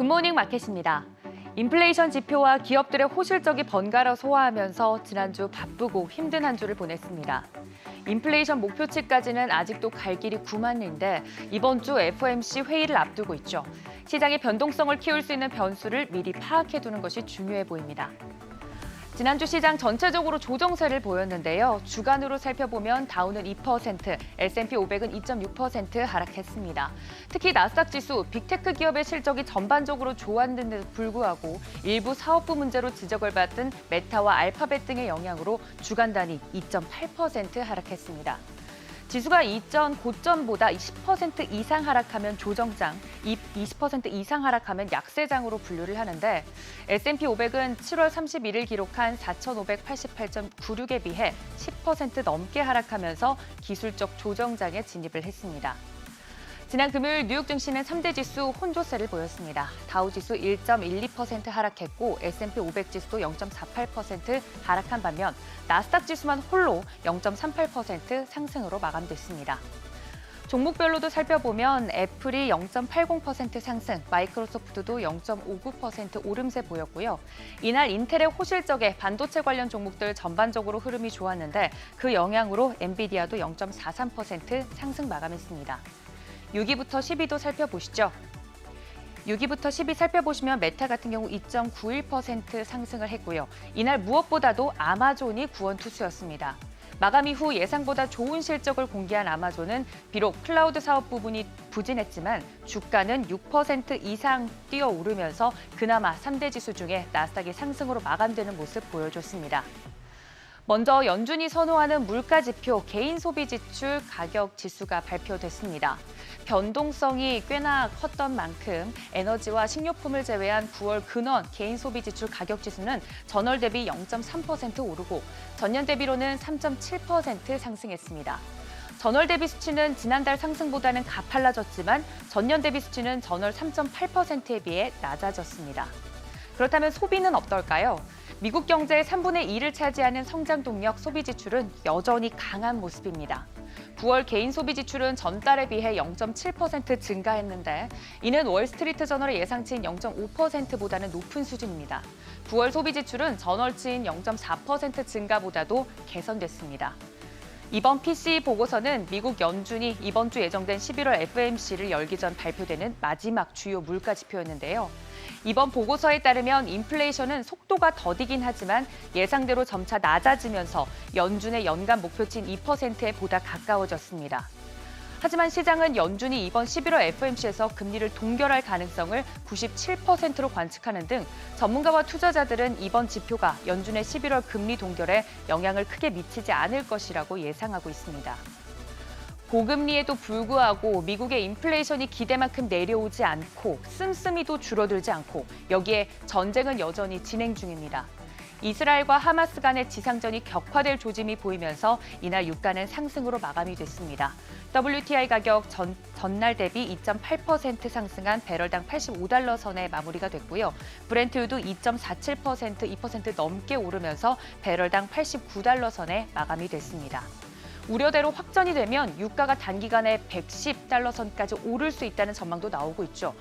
굿모닝 마켓입니다. 인플레이션 지표와 기업들의 호실적이 번갈아 소화하면서 지난주 바쁘고 힘든 한 주를 보냈습니다. 인플레이션 목표치까지는 아직도 갈 길이 구만인데 이번 주 FOMC 회의를 앞두고 있죠. 시장의 변동성을 키울 수 있는 변수를 미리 파악해두는 것이 중요해 보입니다. 지난주 시장 전체적으로 조정세를 보였는데요. 주간으로 살펴보면 다우는 2%, S&P 500은 2.6% 하락했습니다. 특히 나스닥 지수, 빅테크 기업의 실적이 전반적으로 좋았는데도 불구하고 일부 사업부 문제로 지적을 받은 메타와 알파벳 등의 영향으로 주간 단위 2.8% 하락했습니다. 지수가 이전 고점보다 10% 이상 하락하면 조정장, 20% 이상 하락하면 약세장으로 분류를 하는데 S&P 500은 7월 31일 기록한 4,588.96에 비해 10% 넘게 하락하면서 기술적 조정장에 진입을 했습니다. 지난 금요일 뉴욕 증시는 3대 지수 혼조세를 보였습니다. 다우지수 1.12% 하락했고 S&P 500 지수도 0.48% 하락한 반면 나스닥 지수만 홀로 0.38% 상승으로 마감됐습니다. 종목별로도 살펴보면 애플이 0.80% 상승, 마이크로소프트도 0.59% 오름세 보였고요. 이날 인텔의 호실적에 반도체 관련 종목들 전반적으로 흐름이 좋았는데 그 영향으로 엔비디아도 0.43% 상승 마감했습니다. 6위부터 10위도 살펴보시죠. 6위부터 10위 살펴보시면 메타 같은 경우 2.91% 상승을 했고요. 이날 무엇보다도 아마존이 구원투수였습니다. 마감 이후 예상보다 좋은 실적을 공개한 아마존은 비록 클라우드 사업 부분이 부진했지만 주가는 6% 이상 뛰어오르면서 그나마 3대 지수 중에 나스닥이 상승으로 마감되는 모습 보여줬습니다. 먼저 연준이 선호하는 물가 지표 개인 소비 지출 가격 지수가 발표됐습니다. 변동성이 꽤나 컸던 만큼 에너지와 식료품을 제외한 9월 근원 개인 소비 지출 가격 지수는 전월 대비 0.3% 오르고 전년 대비로는 3.7% 상승했습니다. 전월 대비 수치는 지난달 상승보다는 가팔라졌지만 전년 대비 수치는 전월 3.8%에 비해 낮아졌습니다. 그렇다면 소비는 어떨까요? 미국 경제의 3분의 2를 차지하는 성장 동력 소비 지출은 여전히 강한 모습입니다. 9월 개인 소비 지출은 전달에 비해 0.7% 증가했는데 이는 월스트리트 저널의 예상치인 0.5%보다는 높은 수준입니다. 9월 소비 지출은 전월치인 0.4% 증가보다도 개선됐습니다. 이번 PCE 보고서는 미국 연준이 이번 주 예정된 11월 FOMC를 열기 전 발표되는 마지막 주요 물가 지표였는데요. 이번 보고서에 따르면 인플레이션은 속도가 더디긴 하지만 예상대로 점차 낮아지면서 연준의 연간 목표치인 2%에 보다 가까워졌습니다. 하지만 시장은 연준이 이번 11월 FOMC에서 금리를 동결할 가능성을 97%로 관측하는 등 전문가와 투자자들은 이번 지표가 연준의 11월 금리 동결에 영향을 크게 미치지 않을 것이라고 예상하고 있습니다. 고금리에도 불구하고 미국의 인플레이션이 기대만큼 내려오지 않고 씀씀이도 줄어들지 않고 여기에 전쟁은 여전히 진행 중입니다. 이스라엘과 하마스 간의 지상전이 격화될 조짐이 보이면서 이날 유가는 상승으로 마감이 됐습니다. WTI 가격 전날 대비 2.8% 상승한 배럴당 85달러 선에 마무리가 됐고요. 브렌트유도 2.47%, 2% 넘게 오르면서 배럴당 89달러 선에 마감이 됐습니다. 우려대로 확전이 되면 유가가 단기간에 110달러 선까지 오를 수 있다는 전망도 나오고 있죠.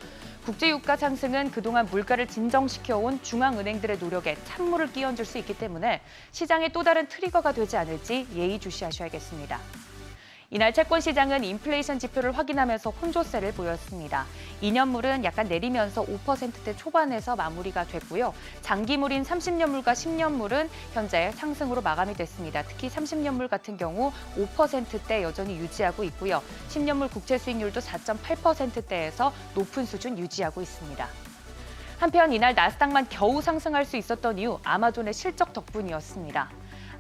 국제유가 상승은 그동안 물가를 진정시켜온 중앙은행들의 노력에 찬물을 끼얹을 수 있기 때문에 시장의 또 다른 트리거가 되지 않을지 예의주시하셔야겠습니다. 이날 채권 시장은 인플레이션 지표를 확인하면서 혼조세를 보였습니다. 2년물은 약간 내리면서 5%대 초반에서 마무리가 됐고요. 장기물인 30년물과 10년물은 현재 상승으로 마감이 됐습니다. 특히 30년물 같은 경우 5%대 여전히 유지하고 있고요. 10년물 국채 수익률도 4.8%대에서 높은 수준 유지하고 있습니다. 한편 이날 나스닥만 겨우 상승할 수 있었던 이유 아마존의 실적 덕분이었습니다.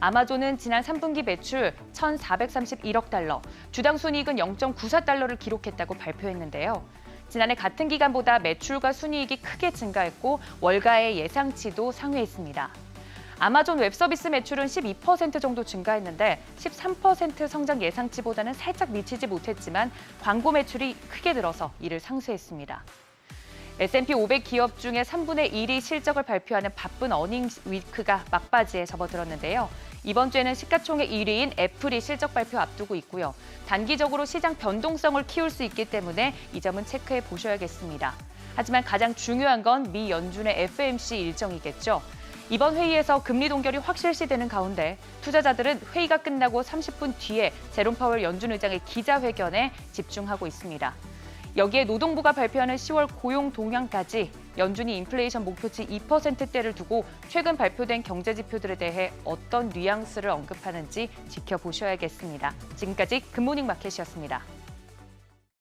아마존은 지난 3분기 매출 1,431억 달러, 주당 순이익은 0.94달러를 기록했다고 발표했는데요. 지난해 같은 기간보다 매출과 순이익이 크게 증가했고 월가의 예상치도 상회했습니다. 아마존 웹서비스 매출은 12% 정도 증가했는데 13% 성장 예상치보다는 살짝 미치지 못했지만 광고 매출이 크게 늘어서 이를 상쇄했습니다. S&P 500 기업 중에 3분의 1이 실적을 발표하는 바쁜 어닝 위크가 막바지에 접어들었는데요. 이번 주에는 시가총액 1위인 애플이 실적 발표 앞두고 있고요. 단기적으로 시장 변동성을 키울 수 있기 때문에 이 점은 체크해 보셔야겠습니다. 하지만 가장 중요한 건 미 연준의 FOMC 일정이겠죠. 이번 회의에서 금리 동결이 확실시되는 가운데 투자자들은 회의가 끝나고 30분 뒤에 제롬 파월 연준 의장의 기자회견에 집중하고 있습니다. 여기에 노동부가 발표하는 10월 고용 동향까지 연준이 인플레이션 목표치 2%대를 두고 최근 발표된 경제 지표들에 대해 어떤 뉘앙스를 언급하는지 지켜보셔야겠습니다. 지금까지 굿모닝 마켓이었습니다.